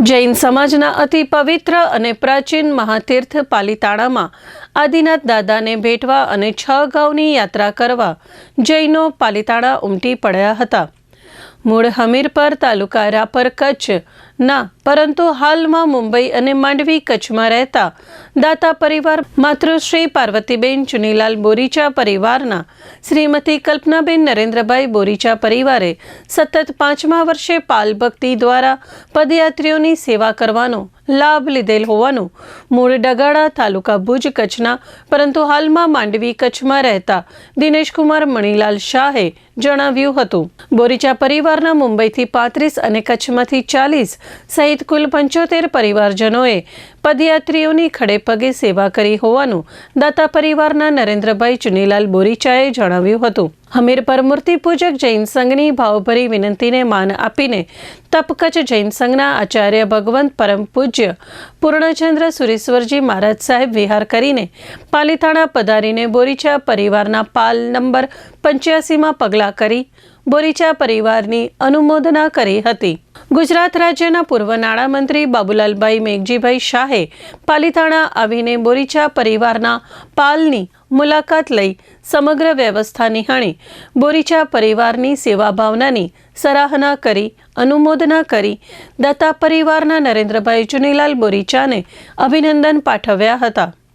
જૈન સમાજના અતિ પવિત્ર અને પ્રાચીન મહાતીર્થ પાલિતાણામાં આદિનાથ દાદાને ભેટવા અને 6 ગાંવની યાત્રા કરવા જૈનો પાલિતાણા ઉમટી પડ્યા હતા। મૂળ હમીરપર તાલુકા રાપર કચ્છ ના પરંતુ હાલમાં મુંબઈ અને માંડવી કચ્છમાં રહેતા દાતા પરિવાર માતૃશ્રી પાર્વતીબેન ચુનીલાલ બોરીચા પરિવારના શ્રીમતી કલ્પનાબેન નરેન્દ્રભાઈ બોરીચા પરિવારે સતત 5મા વર્ષે પાલ ભક્તિ દ્વારા પદયાત્રીઓની સેવા કરવાનો લાભ લીધેલ હોવાનું મૂળ ડગાડા તાલુકા ભુજ કચ્છના પરંતુ હાલમાં માંડવી કચ્છમાં રહેતા દિનેશકુમાર મણીલાલ શાહે જણાવ્યું હતું। બોરીચા પરિવારના મુંબઈથી 35 અને કચ્છમાંથી 40 સહિત કુલ 75 પરિવારજનોએ પદયાત્રીઓની ખડે પગે સેવા કરી હોવાનું દાતા પરિવારના નરેન્દ્રભાઈ ચુનીલાલ બોરીચાએ જણાવ્યું હતું। હમીરપર મૂર્તિ પૂજક જૈન સંઘની ભાવભરી વિનંતીને માન આપીને તપ કચ્છ જૈન સંઘના આચાર્ય ભગવંત પરમ પૂજ્ય પૂર્ણચંદ્ર સુરેશ્વરજી મહારાજ સાહેબ વિહાર કરીને પાલિતાણા પધારીને બોરીચા પરિવારના પાલ નંબર 85માં પગલાં કરી બોરીચા પરિવારની અનુમોદના કરી હતી। ગુજરાત રાજ્યના પૂર્વ નાણામંત્રી બાબુલાલભાઈ મેઘજીભાઈ શાહે પાલિતાણા આવીને બોરીચા પરિવારના પાલની મુલાકાત લઈ સમગ્ર વ્યવસ્થા નિહાળી બોરીચા પરિવારની સેવા ભાવનાની સરાહના કરી અનુમોદના કરી દાતા પરિવારના નરેન્દ્રભાઈ ચુનીલાલ બોરીચાને અભિનંદન પાઠવ્યા હતા।